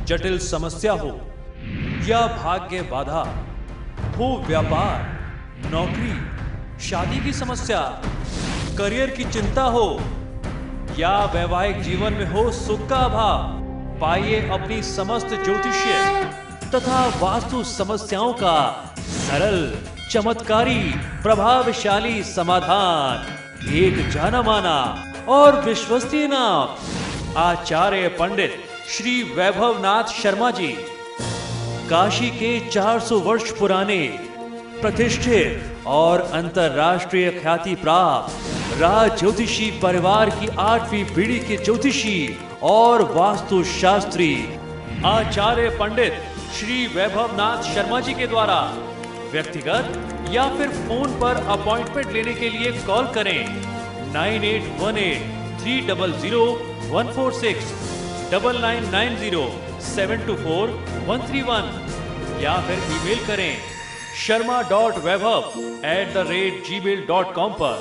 जटिल समस्या हो या भाग्य बाधा हो, व्यापार, नौकरी, शादी की समस्या, करियर की चिंता हो या वैवाहिक जीवन में हो सुख का अभाव, पाइए अपनी समस्त ज्योतिषीय तथा वास्तु समस्याओं का सरल, चमत्कारी, प्रभावशाली समाधान। एक जाना माना और विश्वसनीय नाम, आचार्य पंडित श्री वैभवनाथ शर्मा जी, काशी के 400 वर्ष पुराने प्रतिष्ठित और अंतरराष्ट्रीय ख्याति प्राप्त राज ज्योतिषी परिवार की 8वीं पीढ़ी के ज्योतिषी और वास्तु शास्त्री आचार्य पंडित श्री वैभवनाथ शर्मा जी के द्वारा व्यक्तिगत या फिर फोन पर अपॉइंटमेंट लेने के लिए कॉल करें 9818300146, 9990724131 या फिर ईमेल करें sharma.vaibhav@gmail.com पर।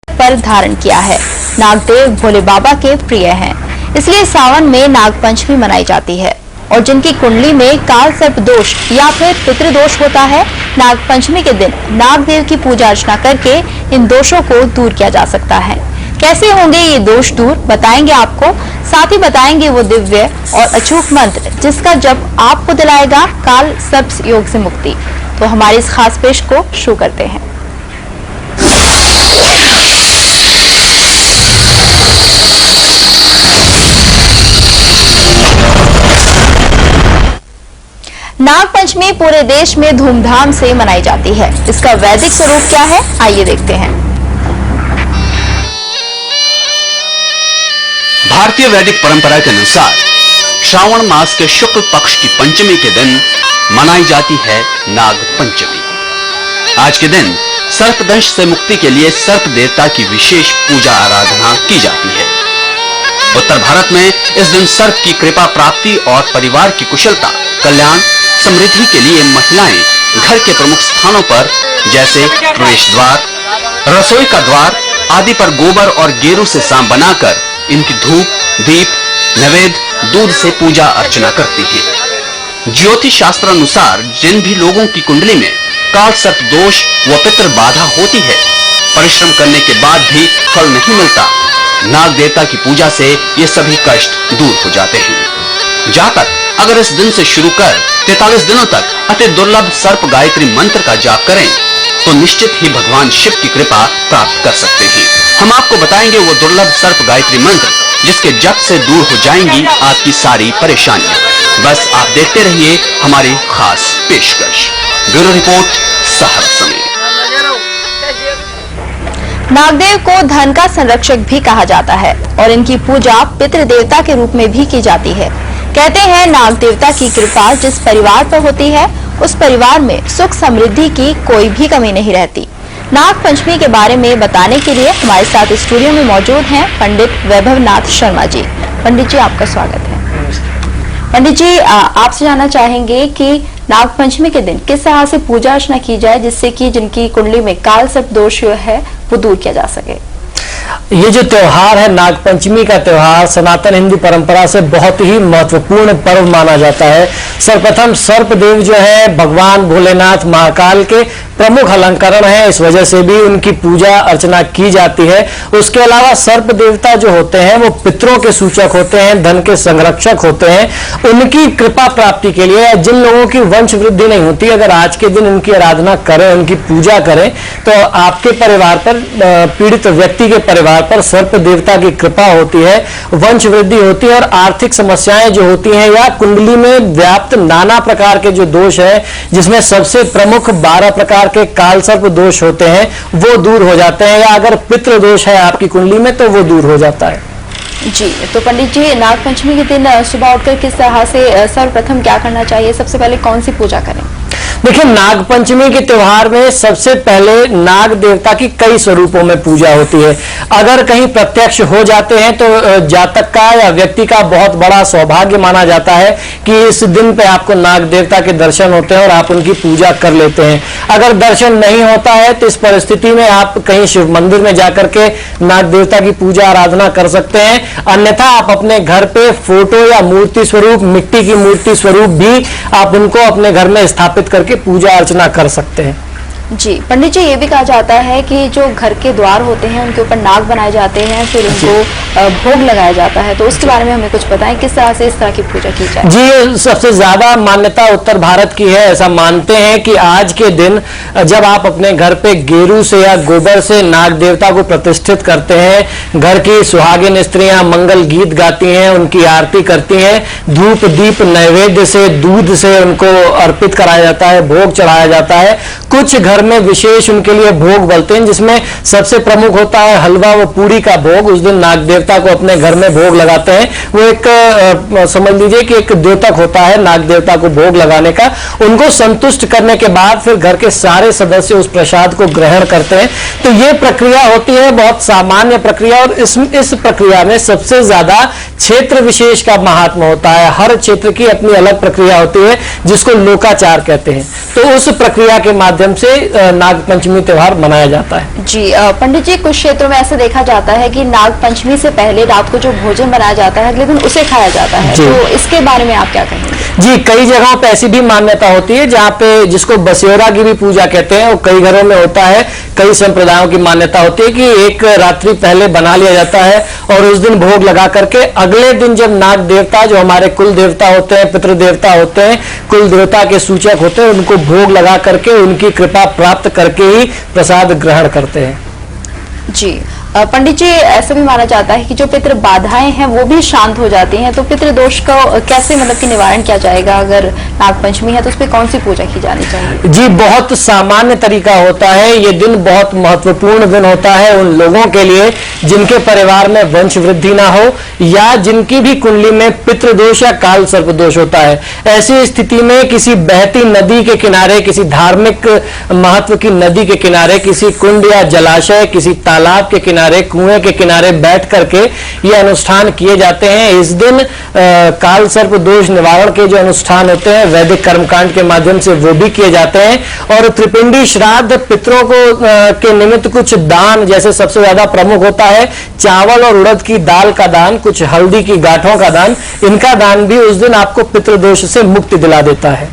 पर धारण किया है। नागदेव भोले बाबा के प्रिय हैं, इसलिए सावन में नाग पंचमी मनाई जाती है। और जिनकी कुंडली में काल सर्प दोष या फिर पितृदोष होता है, नाग पंचमी के दिन नागदेव की पूजा अर्चना करके इन दोषों को दूर किया जा सकता है। कैसे होंगे ये दोष दूर, बताएंगे आपको। साथ ही बताएंगे वो दिव्य और अचूक मंत्र जिसका जब आपको दिलाएगा काल सर्प योग से मुक्ति। तो हमारी इस खास पेश को शुरू करते हैं। नाग पंचमी पूरे देश में धूमधाम से मनाई जाती है। इसका वैदिक स्वरूप क्या है, आइए देखते हैं। भारतीय वैदिक परंपरा के अनुसार श्रावण मास के शुक्ल पक्ष की पंचमी के दिन मनाई जाती है नाग पंचमी। आज के दिन सर्पदंश से मुक्ति के लिए सर्प देवता की विशेष पूजा आराधना की जाती है। उत्तर भारत में इस दिन सर्प की कृपा प्राप्ति और परिवार की कुशलता, कल्याण, समृद्धि के लिए महिलाएं घर के प्रमुख स्थानों पर जैसे प्रवेश द्वार, रसोई का द्वार आदि पर गोबर और गेरू से सांप बनाकर इनकी धूप, दीप, नैवेद्य, दूध से पूजा अर्चना करती हैं। ज्योतिष शास्त्र अनुसार जिन भी लोगों की कुंडली में काल सर्प दोष व पितृ बाधा होती है, परिश्रम करने के बाद भी फल नहीं मिलता, नाग देवता की पूजा से ये सभी कष्ट दूर हो जाते हैं। जातक अगर इस दिन से शुरू कर 43 दिनों तक अति दुर्लभ सर्प गायत्री मंत्र का जाप करें तो निश्चित ही भगवान शिव की कृपा प्राप्त कर सकते हैं। हम आपको बताएंगे वो दुर्लभ सर्प गायत्री मंत्र जिसके जप से दूर हो जाएंगी आपकी सारी परेशानियां। बस आप देखते रहिए हमारी खास पेशकश। ब्यूरो रिपोर्ट, सहर्ष समय। नागदेव को धन का संरक्षक भी कहा जाता है और इनकी पूजा पितृ देवता के रूप में भी की जाती है। कहते हैं नाग देवता की कृपा जिस परिवार पर होती है उस परिवार में सुख समृद्धि की कोई भी कमी नहीं रहती। नाग पंचमी के बारे में बताने के लिए हमारे साथ स्टूडियो में मौजूद हैं पंडित वैभवनाथ शर्मा जी। पंडित जी, आपका स्वागत है। पंडित जी, आपसे जानना चाहेंगे कि नाग पंचमी के दिन किस तरह से पूजा अर्चना की जाए जिससे कि जिनकी कुंडली में काल सर्प दोष है वो दूर किया जा सके। ये जो त्योहार है नाग पंचमी का त्योहार सनातन हिंदू परंपरा से बहुत ही महत्वपूर्ण पर्व माना जाता है। सर्वप्रथम सर्पदेव जो है भगवान भोलेनाथ महाकाल के प्रमुख अलंकरण है, इस वजह से भी उनकी पूजा अर्चना की जाती है। उसके अलावा सर्प देवता जो होते हैं वो पितरों के सूचक होते हैं, धन के संरक्षक होते हैं। उनकी कृपा प्राप्ति के लिए जिन लोगों की वंश वृद्धि नहीं होती, अगर आज के दिन उनकी आराधना करें, उनकी पूजा करें तो आपके परिवार पर, पीड़ित व्यक्ति के परिवार पर सर्प देवता की कृपा होती है, वंश वृद्धि होती है और आर्थिक समस्याएं जो होती हैं या कुंडली में व्याप्त नाना प्रकार के जो दोष है जिसमें सबसे प्रमुख 12 प्रकार के काल सर्प दोष होते हैं वो दूर हो जाते हैं, या अगर पितृ दोष है आपकी कुंडली में तो वो दूर हो जाता है। जी, तो पंडित जी नाग पंचमी के दिन सुबह उठकर किस तरह से सर्वप्रथम क्या करना चाहिए, सबसे पहले कौन सी पूजा करें? देखिए, नाग पंचमी के त्योहार में सबसे पहले नाग देवता की कई स्वरूपों में पूजा होती है। अगर कहीं प्रत्यक्ष हो जाते हैं तो जातक का या व्यक्ति का बहुत बड़ा सौभाग्य माना जाता है कि इस दिन पे आपको नाग देवता के दर्शन होते हैं और आप उनकी पूजा कर लेते हैं। अगर दर्शन नहीं होता है तो इस परिस्थिति में आप कहीं शिव मंदिर में जाकर के नाग देवता की पूजा आराधना कर सकते हैं। अन्यथा आप अपने घर पे फोटो या मूर्ति स्वरूप, मिट्टी की मूर्ति स्वरूप भी आप उनको अपने घर में स्थापित करके पूजा अर्चना कर सकते हैं। जी पंडित जी, ये भी कहा जाता है कि जो घर के द्वार होते हैं उनके ऊपर नाग बनाए जाते हैं, फिर उनको भोग लगाया जाता है, तो उसके बारे में हमें कुछ बताएं, किस तरह से इस तरह की पूजा की जाए। जी, सबसे ज्यादा मान्यता उत्तर भारत की है। ऐसा मानते हैं कि आज के दिन जब आप अपने घर पे गेरू से या गोबर से नाग देवता को प्रतिष्ठित करते हैं, घर की सुहागिन स्त्रियां मंगल गीत गाती हैं, उनकी आरती करती हैं, धूप दीप नैवेद्य से, दूध से उनको अर्पित कराया जाता है, भोग चढ़ाया जाता है। कुछ घर में विशेष उनके लिए भोग बनते हैं, जिसमें सबसे प्रमुख होता है हलवा व पूरी का भोग। उस दिन नाग देवता को अपने घर में भोग लगाते हैं। वो एक समझ लीजिए कि एक द्योतक होता है नाग देवता को भोग लगाने का। उनको संतुष्ट करने के बाद फिर घर के सारे सदस्य उस प्रसाद को ग्रहण करते हैं। तो ये प्रक्रिया होती है, बहुत सामान्य प्रक्रिया, और इस प्रक्रिया में सबसे ज्यादा क्षेत्र विशेष का महात्मा होता है। हर क्षेत्र की अपनी अलग प्रक्रिया होती है, जिसको लोकाचार कहते हैं। तो उस प्रक्रिया के माध्यम से नाग पंचमी त्योहार मनाया जाता है। जी पंडित जी, कुछ क्षेत्रों में ऐसा देखा जाता है कि नाग पंचमी से पहले रात को जो भोजन बनाया जाता है अगले दिन उसे खाया जाता है, तो इसके बारे में आप क्या कहेंगे? जी, कई जगहों पे ऐसी भी मान्यता होती है जहाँ पे, जिसको बसेरा की भी पूजा कहते हैं, वो कई घरों में होता है। कई संप्रदायों की मान्यता होती है कि एक रात्रि पहले बना लिया जाता है और उस दिन भोग लगा करके अगले दिन जब नाग देवता, जो हमारे कुल देवता होते हैं, पितृ देवता होते हैं, कुल देवता के सूचक होते हैं, उनको भोग लगा करके उनकी कृपा प्राप्त करके ही प्रसाद ग्रहण करते हैं। जी पंडित जी, ऐसा भी माना जाता है कि जो पितृ बाधाएं हैं वो भी शांत हो जाती हैं, तो पितृ दोष को कैसे मतलब कि निवारण किया जाएगा? अगर नाग पंचमी है तो उस पर कौन सी पूजा की जानी चाहिए? जी, बहुत सामान्य तरीका होता है। ये दिन बहुत महत्वपूर्ण दिन होता है उन लोगों के लिए जिनके परिवार में वंश वृद्धि ना हो या जिनकी भी कुंडली में पितृ दोष या काल सर्प दोष होता है। ऐसी स्थिति में किसी बहती नदी के किनारे, किसी धार्मिक महत्व की नदी के किनारे, किसी कुंड या जलाशय, किसी तालाब के किनारे, कुएं के किनारे बैठ करके ये अनुष्ठान किए जाते हैं। इस दिन काल सर्प दोष निवारण के जो अनुष्ठान होते हैं वैदिक कर्मकांड के माध्यम से वो भी किए जाते हैं। और त्रिपिंडी श्राद्ध, पितरों को के निमित्त कुछ दान, जैसे सबसे ज्यादा प्रमुख होता है चावल और उड़द की दाल का दान, कुछ हल्दी की गांठों का दान, इनका दान भी उस दिन आपको पितृदोष से मुक्ति दिला देता है।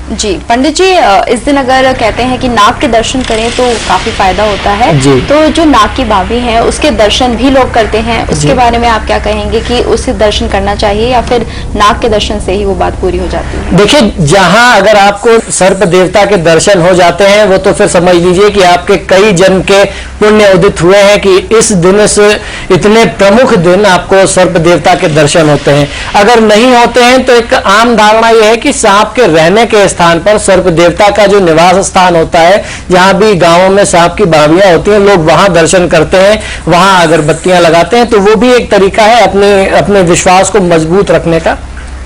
जी पंडित जी, इस दिन अगर कहते हैं कि नाग के दर्शन करें तो काफी फायदा होता है, तो जो नाग की भाभी हैं उसके दर्शन भी लोग करते हैं, उसके बारे में आप क्या कहेंगे कि उसे दर्शन करना चाहिए या फिर नाग के दर्शन से ही वो बात पूरी हो जाती है? देखिए, जहां अगर आपको सर्प देवता के दर्शन हो जाते हैं वो तो फिर समझ लीजिए कि आपके कई जन्म के पुण्य उदित हुए हैं कि इस दिन से, इतने प्रमुख दिन आपको सर्प देवता के दर्शन होते हैं। अगर नहीं होते हैं तो एक आम धारणा यह है कि सांप के रहने के स्थान पर सर्प देवता का जो निवास स्थान होता है, जहां भी गांवों में सांप की भाभियां होती हैं, लोग वहां दर्शन करते हैं, वहां अगरबत्तियां लगाते हैं, तो वो भी एक तरीका है अपने विश्वास को मजबूत रखने का।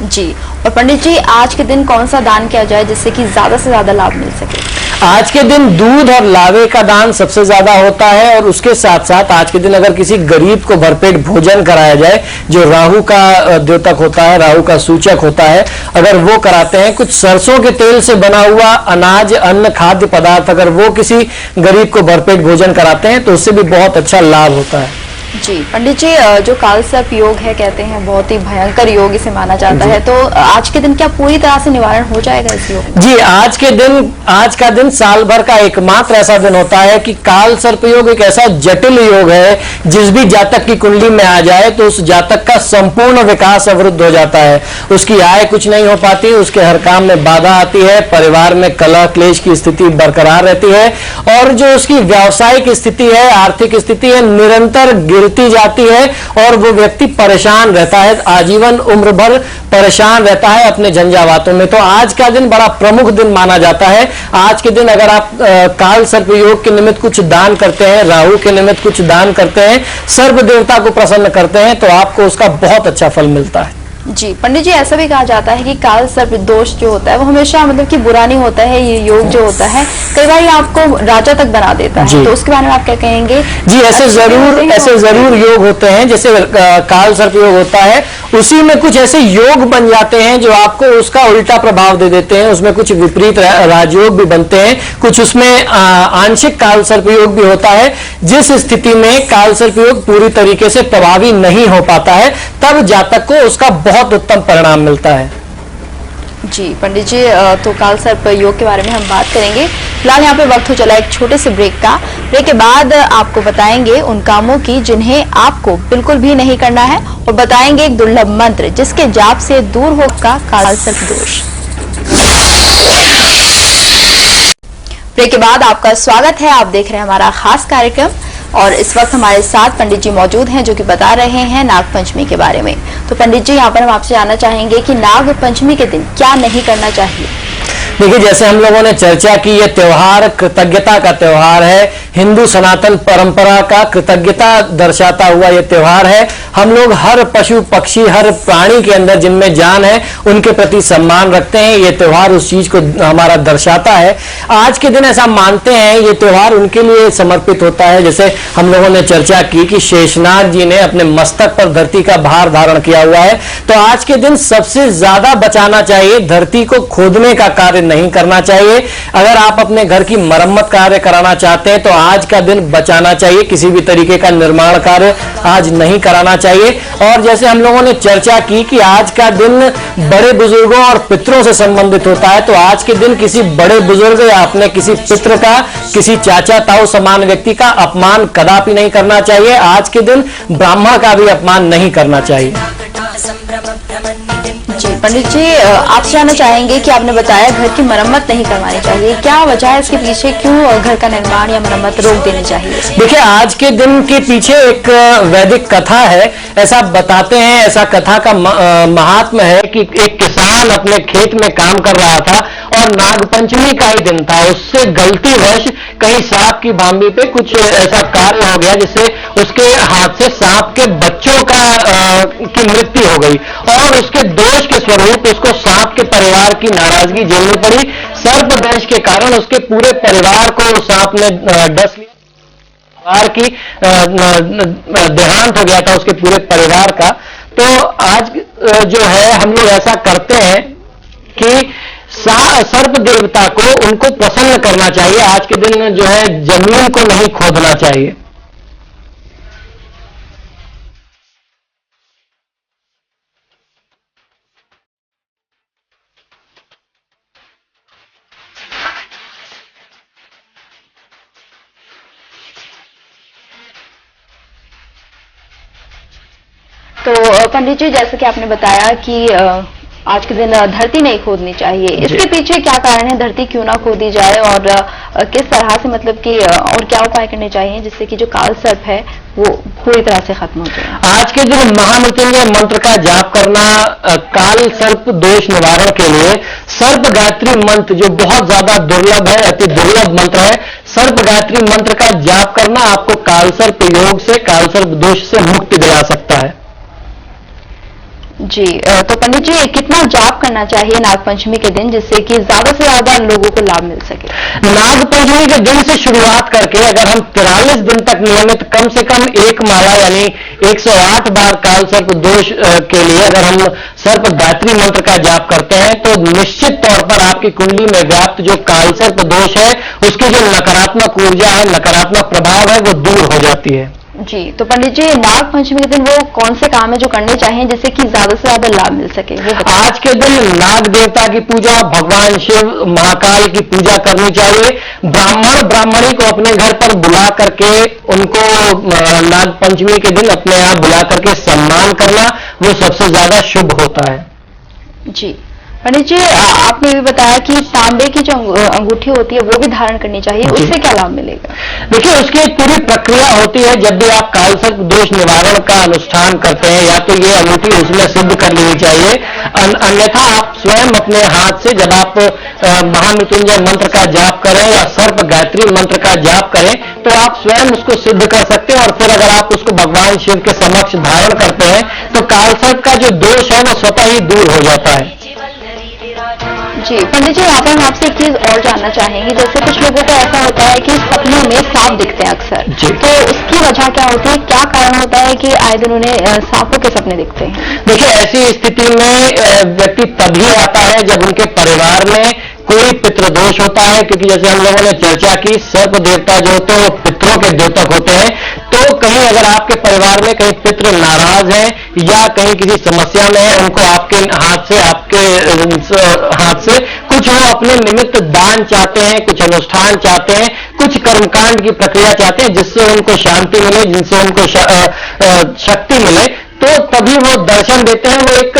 जी, और पंडित जी, आज के दिन कौन सा दान किया जाए जिससे कि ज्यादा से ज्यादा लाभ मिल सके? आज के दिन दूध और लावे का दान सबसे ज्यादा होता है, और उसके साथ साथ आज के दिन अगर किसी गरीब को भरपेट भोजन कराया जाए, जो राहु का द्योतक होता है, राहु का सूचक होता है, अगर वो कराते हैं, कुछ सरसों के तेल से बना हुआ अनाज, अन्न, खाद्य पदार्थ, अगर वो किसी गरीब को भरपेट भोजन कराते हैं तो उससे भी बहुत अच्छा लाभ होता है। जी पंडित जी, जो काल सर्प योग है कहते हैं बहुत ही भयंकर योग इसे माना जाता है, तो आज के दिन क्या पूरी तरह से निवारण हो जाएगा इस योग? जी, आज का दिन साल भर का एकमात्र ऐसा दिन होता है कि काल सर्प योग एक ऐसा जटिल योग है, जिस भी जातक की कुंडली में आ जाए तो उस जातक का संपूर्ण विकास अवरुद्ध हो जाता है। उसकी आय कुछ नहीं हो पाती, उसके हर काम में बाधा आती है, परिवार में कलह क्लेश की स्थिति बरकरार रहती है, और जो उसकी व्यावसायिक स्थिति है, आर्थिक स्थिति है, निरंतर गिरती जाती है और वो व्यक्ति परेशान रहता है, आजीवन उम्र भर परेशान रहता है अपने झंझावातों में। तो आज का दिन बड़ा प्रमुख दिन माना जाता है। आज के दिन अगर आप काल सर्प योग के निमित्त कुछ दान करते हैं, राहु के निमित्त कुछ दान करते हैं, सर्प देवता को प्रसन्न करते हैं, तो आपको उसका बहुत अच्छा फल मिलता है। जी पंडित जी, ऐसा भी कहा जाता है कि काल सर्प दोष जो होता है वो हमेशा मतलब कि बुरा नहीं होता है। ये योग जो होता है कई बार ये आपको राजा तक बना देता है, तो उसके बारे में आप क्या कहेंगे? जी ऐसे जरूर योग होते हैं। जैसे काल सर्प योग होता है, उसी में कुछ ऐसे योग बन जाते हैं जो आपको उसका उल्टा प्रभाव दे देते हैं। उसमें कुछ विपरीत राजयोग भी बनते हैं, कुछ उसमें आंशिक काल सर्प योग भी होता है। जिस स्थिति में काल सर्प योग पूरी तरीके से प्रभावी नहीं हो पाता है, तब जातक को उसका बहुत उत्तम परिणाम मिलता है। जी पंडित जी, तो काल सर्प योग के बारे में हम बात करेंगे। फिलहाल यहाँ पे वक्त हो चला एक छोटे से ब्रेक का। ब्रेक के बाद आपको बताएंगे उन कामों की जिन्हें आपको बिल्कुल भी नहीं करना है, और बताएंगे एक दुर्लभ मंत्र जिसके जाप से दूर होगा काल सर्प दोष। ब्रेक के बाद आपका स्वागत है। आप देख रहे हैं हमारा खास कार्यक्रम, और इस वक्त हमारे साथ पंडित जी मौजूद हैं जो कि बता रहे हैं नाग पंचमी के बारे में। तो पंडित जी, यहाँ पर हम आपसे जानना चाहेंगे कि नाग पंचमी के दिन क्या नहीं करना चाहिए? देखिए, जैसे हम लोगों ने चर्चा की, ये त्योहार कृतज्ञता का त्योहार है। हिंदू सनातन परंपरा का कृतज्ञता दर्शाता हुआ ये त्योहार है। हम लोग हर पशु पक्षी, हर प्राणी के अंदर जिनमें जान है, उनके प्रति सम्मान रखते हैं। ये त्योहार उस चीज को हमारा दर्शाता है। आज के दिन ऐसा मानते हैं ये त्योहार उनके लिए समर्पित होता है। जैसे हम लोगों ने चर्चा की कि शेषनाग जी ने अपने मस्तक पर धरती का भार धारण किया हुआ है, तो आज के दिन सबसे ज्यादा बचाना चाहिए, धरती को खोदने का कार्य नहीं करना चाहिए। अगर आप अपने घर की मरम्मत कार्य कराना चाहते हैं तो आज का दिन बचाना चाहिए। किसी भी तरीके का निर्माण कार्य आज नहीं कराना चाहिए। और जैसे हम लोगों ने चर्चा की कि आज का दिन बड़े बुजुर्गों और पितरों से संबंधित होता है, तो आज के दिन किसी बड़े बुजुर्ग या अपने किसी पितर का, किसी चाचा ताऊ समान व्यक्ति का अपमान कदापि नहीं करना चाहिए। आज के दिन ब्राह्मण का भी अपमान नहीं करना चाहिए। जी पंडित जी, आपसे जानना चाहेंगे कि आपने बताया घर की मरम्मत नहीं करवानी चाहिए, क्या वजह है इसके पीछे? क्यों घर का निर्माण या मरम्मत रोक देनी चाहिए? देखिए, आज के दिन के पीछे एक वैदिक कथा है। ऐसा बताते हैं, ऐसा कथा का महात्म्य है कि एक किसान अपने खेत में काम कर रहा था और नागपंचमी का ही दिन था। उससे गलतीवश कहीं सांप की भांभी पे कुछ ऐसा कार्य हो गया जिससे उसके हाथ से सांप के बच्चों की मृत्यु हो गई, और उसके दोष के स्वरूप उसको सांप के परिवार की नाराजगी झेलनी पड़ी। सर्पदंश के कारण उसके पूरे परिवार को सांप ने डस लिया। परिवार की देहांत हो गया था उसके पूरे परिवार का। तो आज जो है हम लोग ऐसा करते हैं कि सर्प देवता को, उनको प्रसन्न करना चाहिए। आज के दिन जो है जमीन को नहीं खोदना चाहिए। तो पंडित जी, जैसे कि आपने बताया कि आज के दिन धरती नहीं खोदनी चाहिए, इसके पीछे क्या कारण है? धरती क्यों ना खोदी जाए, और किस तरह से मतलब कि और क्या उपाय करने चाहिए जिससे कि जो काल सर्प है वो पूरी तरह से खत्म हो जाए? आज के दिन महामृत्युंजय मंत्र का जाप करना काल सर्प दोष निवारण के लिए सर्प गायत्री मंत्र, जो बहुत ज्यादा दुर्लभ है, अति दुर्लभ मंत्र है, सर्प गायत्री मंत्र का जाप करना आपको काल सर्प योग से, काल सर्प दोष से मुक्ति दिला सकता है। जी, तो पंडित जी कितना जाप करना चाहिए नागपंचमी के दिन जिससे कि ज्यादा से ज्यादा लोगों को लाभ मिल सके? नागपंचमी के दिन से शुरुआत करके अगर हम 43 दिन तक नियमित कम से कम एक माला यानी 108 बार काल सर्प दोष के लिए अगर हम सर्प गायत्री मंत्र का जाप करते हैं तो निश्चित तौर पर आपकी कुंडली में व्याप्त जो काल सर्प दोष है, उसकी जो नकारात्मक ऊर्जा है, नकारात्मक प्रभाव है, वो दूर हो जाती है। जी, तो पंडित जी नाग पंचमी के दिन वो कौन से काम है जो करने चाहिए जिससे कि ज्यादा से ज्यादा लाभ मिल सके? आज के दिन नाग देवता की पूजा, भगवान शिव महाकाल की पूजा करनी चाहिए। ब्राह्मणी को अपने घर पर बुला करके उनको नाग पंचमी के दिन अपने यहाँ बुला करके सम्मान करना वो सबसे ज्यादा शुभ होता है। जी, पंडित जी, आपने भी बताया कि तांबे की जो अंगूठी होती है वो भी धारण करनी चाहिए, उससे क्या लाभ मिलेगा? देखिए, उसकी एक पूरी प्रक्रिया होती है। जब भी आप कालसर्प दोष निवारण का अनुष्ठान करते हैं, या तो ये अंगूठी उसमें सिद्ध कर लेनी चाहिए, अन्यथा आप स्वयं अपने हाथ से जब आप महामृत्युंजय मंत्र का जाप करें या सर्प गायत्री मंत्र का जाप करें, तो आप स्वयं उसको सिद्ध कर सकते हैं। और फिर अगर आप उसको भगवान शिव के समक्ष धारण करते हैं तो कालसर्प का जो दोष है वो स्वतः ही दूर हो जाता है। जी पंडित जी, यहाँ पर हम आपसे एक चीज और जानना चाहेंगे। जैसे कुछ लोगों को ऐसा होता है कि सपनों में सांप दिखते हैं अक्सर, तो उसकी वजह क्या होती है, क्या कारण होता है कि आए दिन उन्हें सांपों के सपने दिखते हैं? देखिए, ऐसी स्थिति में व्यक्ति तभी आता है जब उनके परिवार में कोई पितृदोष होता है, क्योंकि जैसे हम लोगों ने चर्चा की, सर्प देवता जो होते हैं वो पितरों के द्योतक होते हैं। तो कहीं अगर आपके परिवार में कहीं पितृ नाराज है या कहीं किसी समस्या में है, उनको आपके हाथ से कुछ वो अपने निमित्त दान चाहते हैं, कुछ अनुष्ठान चाहते हैं, कुछ कर्मकांड की प्रक्रिया चाहते हैं जिससे उनको शांति मिले, जिनसे उनको शक्ति मिले, तो तभी वो दर्शन देते हैं। वो एक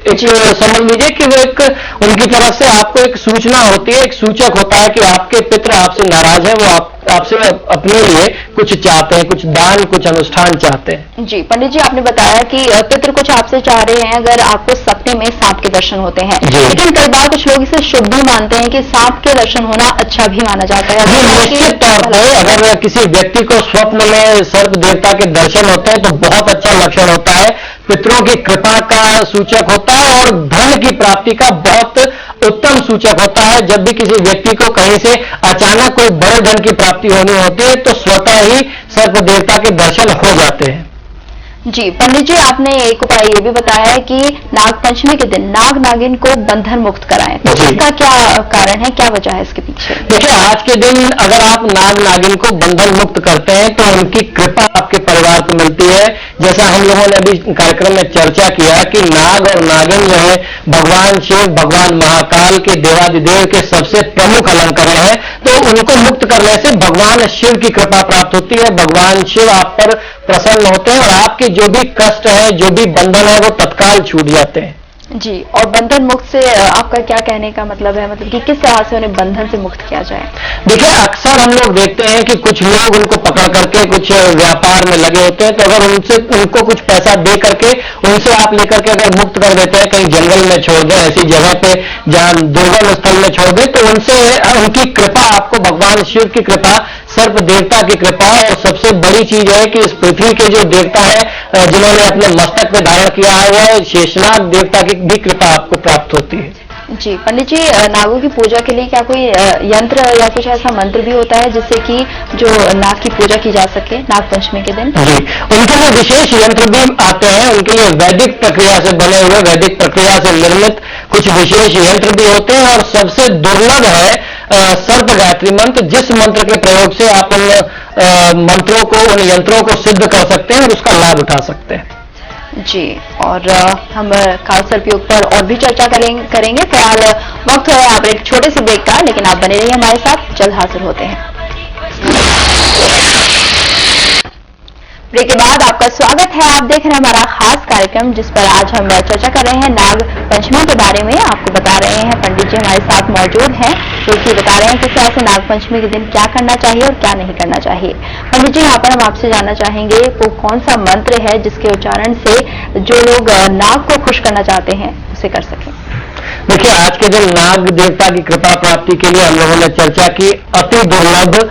समझ लीजिए कि वो एक उनकी तरफ से आपको एक सूचना होती है, एक सूचक होता है कि आपके पितृ आपसे नाराज है, वो आपसे अपने लिए कुछ चाहते हैं, कुछ दान, कुछ अनुष्ठान चाहते हैं। जी पंडित जी, आपने बताया कि पितृ कुछ आपसे चाह रहे हैं अगर आपको सपने में सांप के दर्शन होते हैं, लेकिन कई बार कुछ लोग इसे शुभ भी मानते हैं कि सांप के दर्शन होना अच्छा भी माना जाता है। निश्चित तौर पर अगर किसी व्यक्ति को स्वप्न में सर्प देवता के दर्शन होते हैं तो बहुत अच्छा लक्षण होता है, पितरों की कृपा का सूचक होता है और धन की प्राप्ति का बहुत उत्तम सूचक होता है। जब भी किसी व्यक्ति को कहीं से अचानक कोई बड़े धन की प्राप्ति होनी होती है तो स्वतः ही सर्प देवता के दर्शन हो जाते हैं। जी पंडित जी, आपने एक उपाय ये भी बताया है कि नाग पंचमी के दिन नाग नागिन को बंधन मुक्त कराएं, तो इसका क्या कारण है, क्या वजह है इसके पीछे? देखिए, आज के दिन अगर आप नाग नागिन को बंधन मुक्त करते हैं तो उनकी कृपा आपके परिवार को मिलती है। जैसा हम लोगों ने अभी कार्यक्रम में चर्चा किया कि नाग और नागिन जो है भगवान शिव, भगवान महाकाल के देवादिदेव के सबसे प्रमुख अलंकरण है, तो उनको मुक्त करने से भगवान शिव की कृपा प्राप्त होती है, भगवान शिव आप पर प्रसन्न होते हैं और आपके जो भी कष्ट है, जो भी बंधन है, वो तत्काल छूट जाते हैं। जी, और बंधन मुक्त से आपका क्या कहने का मतलब है, मतलब कि किस तरह से उन्हें बंधन से मुक्त किया जाए? देखिए, अक्सर हम लोग देखते हैं कि कुछ लोग उनको पकड़ करके कुछ व्यापार में लगे होते हैं, तो अगर उनको कुछ पैसा दे करके उनसे आप लेकर के अगर मुक्त कर देते हैं, कहीं जंगल में छोड़ दें, ऐसी जगह पे जहां दुर्गम स्थल में छोड़ दें, तो उनसे उनकी कृपा आपको, भगवान शिव की कृपा, सर्प देवता की कृपा, और सबसे बड़ी चीज है कि इस पृथ्वी के जो देवता है जिन्होंने अपने मस्तक पे धारण किया है, वह शेषनाग देवता की भी कृपा आपको प्राप्त होती है। जी पंडित जी, नागों की पूजा के लिए क्या कोई यंत्र या कुछ ऐसा मंत्र भी होता है जिससे कि जो नाग की पूजा की जा सके नाग पंचमी के दिन? जी, उनके लिए विशेष यंत्र भी आते हैं, उनके लिए वैदिक प्रक्रिया से बने हुए, वैदिक प्रक्रिया से निर्मित कुछ विशेष यंत्र भी होते हैं। और सबसे दुर्लभ है सर्प गायत्री मंत्र, जिस मंत्र के प्रयोग से आप उन मंत्रों को, उन यंत्रों को सिद्ध कर सकते हैं और उसका लाभ उठा सकते हैं। जी, और हम कालसर्प योग पर और भी चर्चा करेंगे। फिलहाल वक्त है आप एक छोटे से ब्रेक का, लेकिन आप बने रहिए हमारे साथ, जल्द हाजिर होते हैं। ब्रेक के बाद आपका स्वागत है। आप देख रहे हैं हमारा खास कार्यक्रम जिस पर आज हम चर्चा कर रहे हैं नाग पंचमी के बारे में। आपको बता रहे हैं पंडित जी हमारे साथ मौजूद हैं, जो कि बता रहे हैं किस तरह से नाग पंचमी के दिन क्या करना चाहिए और क्या नहीं करना चाहिए। पंडित जी, यहाँ पर हम आपसे जानना चाहेंगे वो कौन सा मंत्र है जिसके उच्चारण से जो लोग नाग को खुश करना चाहते हैं उसे कर सकें? देखिए, आज के दिन नाग देवता की कृपा प्राप्ति के लिए हम लोगों ने चर्चा की, अति दुर्लभ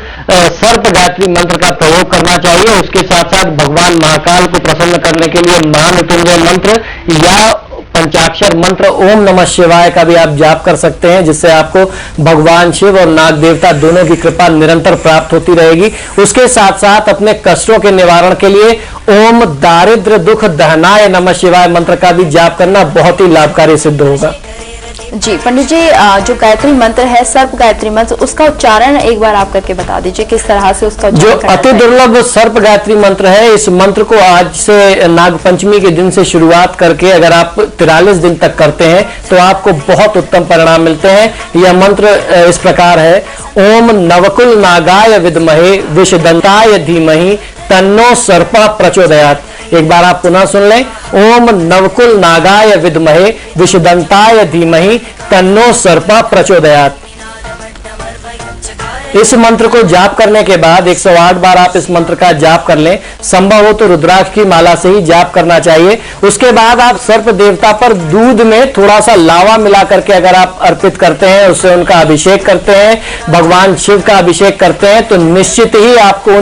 सर्प गायत्री मंत्र का प्रयोग करना चाहिए। उसके साथ साथ भगवान महाकाल को प्रसन्न करने के लिए महामृत्युंजय मंत्र या पंचाक्षर मंत्र ओम नमः शिवाय का भी आप जाप कर सकते हैं, जिससे आपको भगवान शिव और नाग देवता दोनों की कृपा निरंतर प्राप्त होती रहेगी। उसके साथ साथ अपने कष्टों के निवारण के लिए ओम दारिद्र दुख दहनाय नमः शिवाय मंत्र का भी जाप करना बहुत ही लाभकारी सिद्ध होगा। जी पंडित जी, जो गायत्री मंत्र है, सर्प गायत्री मंत्र, उसका उच्चारण एक बार आप करके बता दीजिए किस तरह से उसका जो अति दुर्लभ सर्प गायत्री मंत्र है, इस मंत्र को आज से नाग पंचमी के दिन से शुरुआत करके अगर आप 43 दिन तक करते हैं तो आपको बहुत उत्तम परिणाम मिलते हैं। यह मंत्र इस प्रकार है, ओम नवकुल नागाय विद्महे विषदंताय धीमहि तन्नो सर्पः प्रचोदयात्। एक बार आप पुनः सुन लें। ओम नवकुल नागाय विद्महे विषदंताय धीमहि तन्नो सर्पः प्रचोदयात्। इस मंत्र को जाप करने के बाद 108 बार आप इस मंत्र का जाप कर लें। संभव हो तो रुद्राक्ष की माला से ही जाप करना चाहिए। उसके बाद आप सर्प देवता पर दूध में थोड़ा सा लावा मिला करके अगर आप अर्पित करते हैं, उससे उनका अभिषेक करते हैं, भगवान शिव का अभिषेक करते हैं, तो निश्चित ही आपको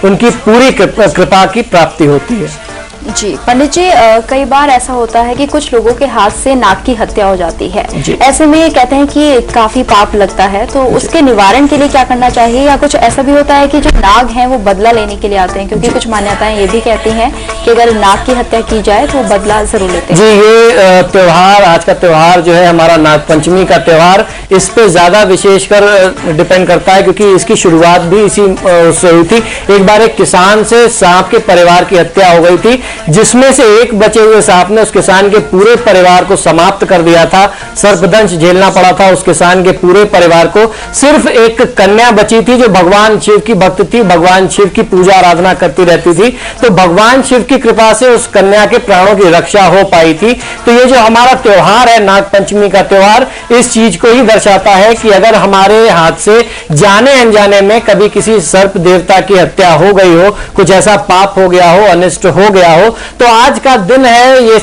उनकी पूरी कृपा की प्राप्ति होती है। जी पंडित जी, कई बार ऐसा होता है कि कुछ लोगों के हाथ से नाग की हत्या हो जाती है। ऐसे में कहते हैं कि काफी पाप लगता है, तो उसके निवारण के लिए क्या करना चाहिए? या कुछ ऐसा भी होता है कि जो नाग हैं वो बदला लेने के लिए आते हैं, क्योंकि कुछ मान्यताएं ये भी कहती हैं कि अगर नाग की हत्या की जाए तो बदला जरूर लेते हैं। जी, ये त्योहार, आज का त्योहार जो है हमारा नाग पंचमी का त्योहार, इस पे ज्यादा विशेषकर डिपेंड करता है, क्योंकि इसकी शुरुआत भी इसी उससे हुई थी। एक बार एक किसान से सांप के परिवार की हत्या हो गई थी, जिसमें से एक बचे हुए सांप ने उस किसान के पूरे परिवार को समाप्त कर दिया था। सर्पदंश झेलना पड़ा था उस किसान के पूरे परिवार को। सिर्फ एक कन्या बची थी जो भगवान शिव की भक्त थी, भगवान शिव की पूजा आराधना करती रहती थी, तो भगवान शिव की कृपा से उस कन्या के प्राणों की रक्षा हो पाई थी। तो ये जो हमारा त्योहार है नाग पंचमी का त्योहार, इस चीज को ही दर्शाता है कि अगर हमारे हाथ से जाने अनजाने में कभी किसी सर्प देवता की हत्या हो गई हो, कुछ ऐसा पाप हो गया हो, अनिष्ट हो गया हो, तो आज का दिन है, ये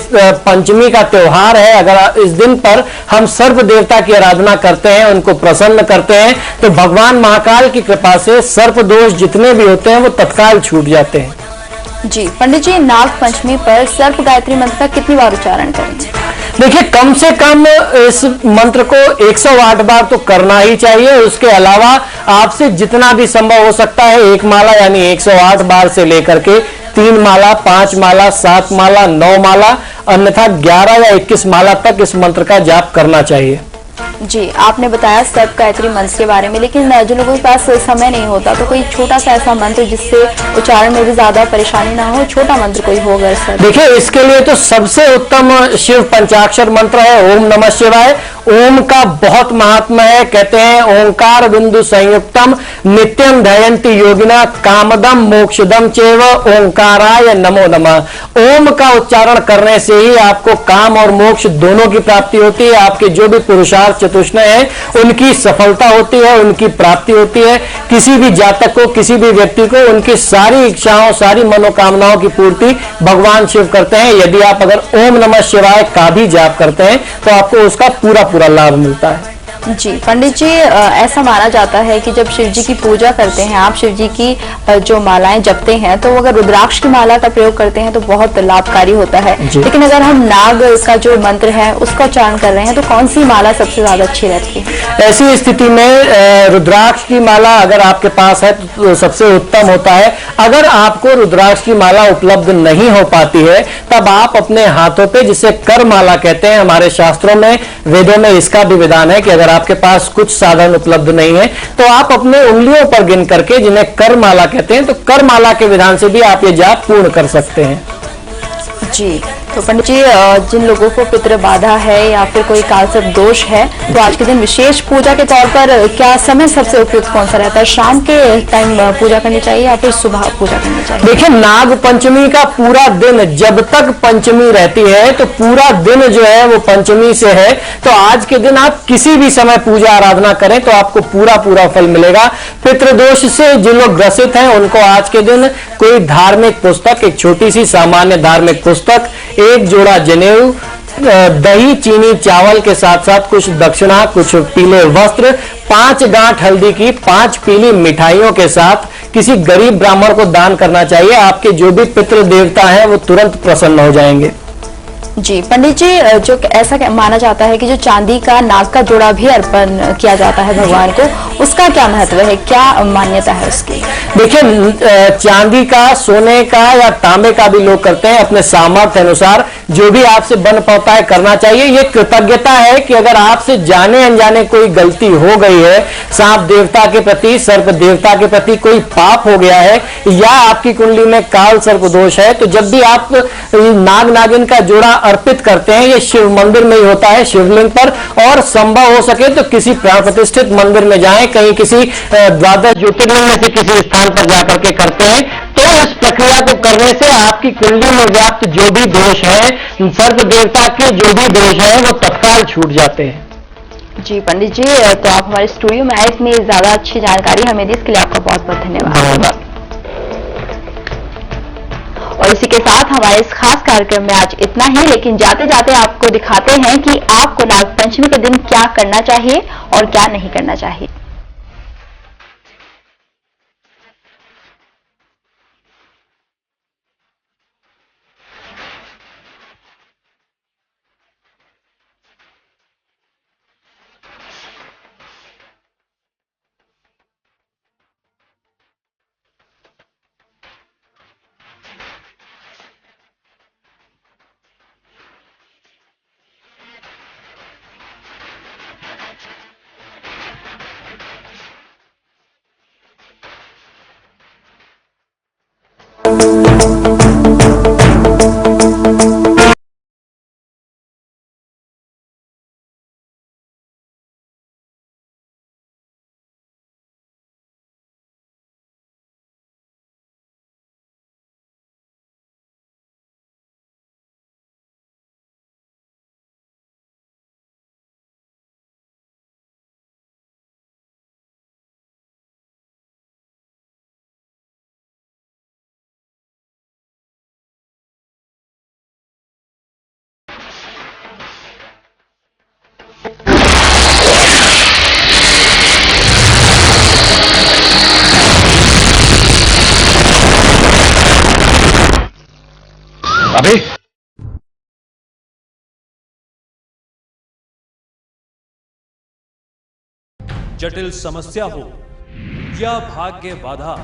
पंचमी का त्योहार है। अगर इस दिन पर हम सर्प देवता की आराधना करते हैं, उनको प्रसन्न करते हैं, तो भगवान महाकाल की कृपा से सर्प दोष जितने भी होते हैं वो तत्काल छूट जाते हैं। जी पंडित जी, नाग पंचमी पर सर्प गायत्री मंत्र का कितनी बार उच्चारण करेंगे? देखिए, कम से कम इस मंत्र को 108 बार तो करना ही चाहिए। उसके अलावा आपसे जितना भी संभव हो सकता है, एक माला यानी 108 बार से लेकर के 3 माला, 5 माला, 7 माला, 9 माला, अन्यथा 11 या 21 माला तक इस मंत्र का जाप करना चाहिए। जी, आपने बताया सर्प गायत्री मंत्र के बारे में, लेकिन जिन लोगों के पास समय नहीं होता तो कोई छोटा सा ऐसा मंत्र जिससे उच्चारण में भी ज्यादा परेशानी ना हो, छोटा मंत्र कोई हो अगर सर? देखिए, इसके लिए तो सबसे उत्तम शिव पंचाक्षर मंत्र है ओम नमः शिवाय। ओम का बहुत महात्मा है। कहते हैं ओंकार बिंदु संयुक्तम नित्यम ध्यायन्ति योगिना कामदम मोक्षदम चैव ओंकाराय नमो नमः। ओम का उच्चारण करने से ही आपको काम और मोक्ष दोनों की प्राप्ति होती है। आपके जो भी पुरुषार्थ चतुष्टय है उनकी सफलता होती है, उनकी प्राप्ति होती है। किसी भी जातक को, किसी भी व्यक्ति को उनकी सारी इच्छाओं, सारी मनोकामनाओं की पूर्ति भगवान शिव करते हैं। यदि आप अगर ओम नमः शिवाय का भी जाप करते हैं तो आपको उसका पूरा लाभ मिलता है। जी पंडित जी, ऐसा माना जाता है कि जब शिव जी की पूजा करते हैं आप, शिव जी की जो मालाएं जपते हैं, तो अगर रुद्राक्ष की माला का प्रयोग करते हैं तो बहुत लाभकारी होता है। लेकिन अगर हम नाग का जो मंत्र है उसका उच्चारण कर रहे हैं तो कौन सी माला सबसे ज्यादा अच्छी रहती है? ऐसी स्थिति में रुद्राक्ष की माला अगर आपके पास है तो सबसे उत्तम होता है। अगर आपको रुद्राक्ष की माला उपलब्ध नहीं हो पाती है तब आप अपने हाथों पे, जिसे कर माला कहते हैं, हमारे शास्त्रों में, वेदों में इसका भी विधान है कि अगर आपके पास कुछ साधन उपलब्ध नहीं है तो आप अपने उंगलियों पर गिन करके, जिन्हें कर माला कहते हैं, तो कर माला के विधान से भी आप ये जाप पूर्ण कर सकते हैं। जी, तो पंडित जी, जिन लोगों को पितृ बाधा है या फिर कोई कालसर्प दोष है, तो आज के दिन विशेष पूजा के तौर पर क्या समय सबसे उपयुक्त कौन सा रहता है? शाम के टाइम पूजा करनी चाहिए या फिर सुबह पूजा करनी चाहिए? देखिए, नाग पंचमी का पूरा दिन, जब तक पंचमी रहती है तो पूरा दिन जो है वो पंचमी से है। तो आज के दिन आप किसी भी समय पूजा आराधना करें तो आपको पूरा फल मिलेगा। पितृदोष से जिन लोग ग्रसित हैं उनको आज के दिन कोई धार्मिक पुस्तक, एक छोटी सी सामान्य धार्मिक पुस्तक, एक जोड़ा जनेऊ, दही, चीनी, चावल के साथ साथ कुछ दक्षिणा, कुछ पीले वस्त्र, 5 गांठ हल्दी की 5 पीली मिठाइयों के साथ किसी गरीब ब्राह्मण को दान करना चाहिए। आपके जो भी पितृ देवता हैं वो तुरंत प्रसन्न हो जाएंगे। जी पंडित जी, जो ऐसा माना जाता है कि जो चांदी का नाग का जोड़ा भी अर्पण किया जाता है भगवान को, उसका क्या महत्व है, क्या मान्यता है उसकी? देखिए, चांदी का, सोने का या तांबे का भी लोग करते हैं अपने सामर्थ्य अनुसार। जो भी आपसे बन पाता है करना चाहिए। ये कृतज्ञता है कि अगर आपसे जाने अनजाने कोई गलती हो गई है, सांप देवता के प्रति, सर्प देवता के प्रति कोई पाप हो गया है या आपकी कुंडली में काल सर्प दोष है, तो जब भी आप नाग नागिन का जोड़ा अर्पित करते हैं, ये शिव मंदिर में ही होता है, शिवलिंग पर, और संभव हो सके तो किसी प्राण प्रतिष्ठित मंदिर में जाएं, कहीं किसी द्वादश ज्योतिर्लिंग में से किसी स्थान पर जाकर के करते हैं तो इस प्रक्रिया को करने से आपकी कुंडली में व्याप्त जो भी दोष है, सर्प देवता के जो भी दोष है, वो तत्काल छूट जाते हैं। जी पंडित जी, तो आप हमारे स्टूडियो में आए, इतनी ज्यादा अच्छी जानकारी हमें दी, इसके लिए आपका बहुत बहुत धन्यवाद। और इसी के साथ हमारे इस खास कार्यक्रम में आज इतना ही, लेकिन जाते जाते आपको दिखाते हैं कि आपको नागपंचमी के दिन क्या करना चाहिए और क्या नहीं करना चाहिए। अबे जटिल समस्या हो या भाग्य बाधा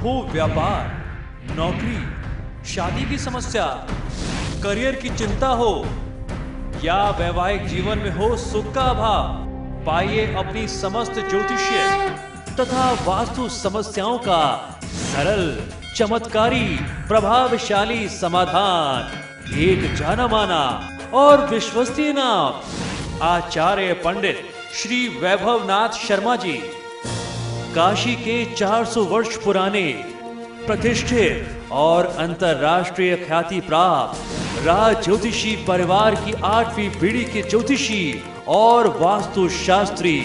हो, व्यापार, नौकरी, शादी की समस्या, करियर की चिंता हो या वैवाहिक जीवन में हो सुख का अभाव, पाइए अपनी समस्त ज्योतिषीय तथा वास्तु समस्याओं का सरल, चमत्कारी, प्रभावशाली समाधान। एक जाना माना और विश्वसनीय नाम, आचार्य पंडित श्री वैभवनाथ शर्मा जी, काशी के 400 वर्ष पुराने प्रतिष्ठित और अंतरराष्ट्रीय ख्याति प्राप्त राज ज्योतिषी परिवार की 8वीं पीढ़ी के ज्योतिषी और वास्तु शास्त्री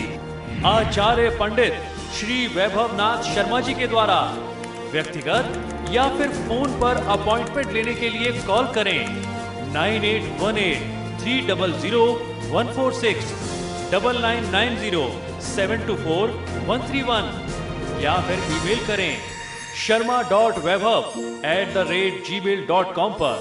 आचार्य पंडित श्री वैभवनाथ शर्मा जी के द्वारा व्यक्तिगत या फिर फोन पर अपॉइंटमेंट लेने के लिए कॉल करें 9818 300 146, 9990 724 131 या फिर ईमेल करें sharma.vaibhav@gmail.com पर।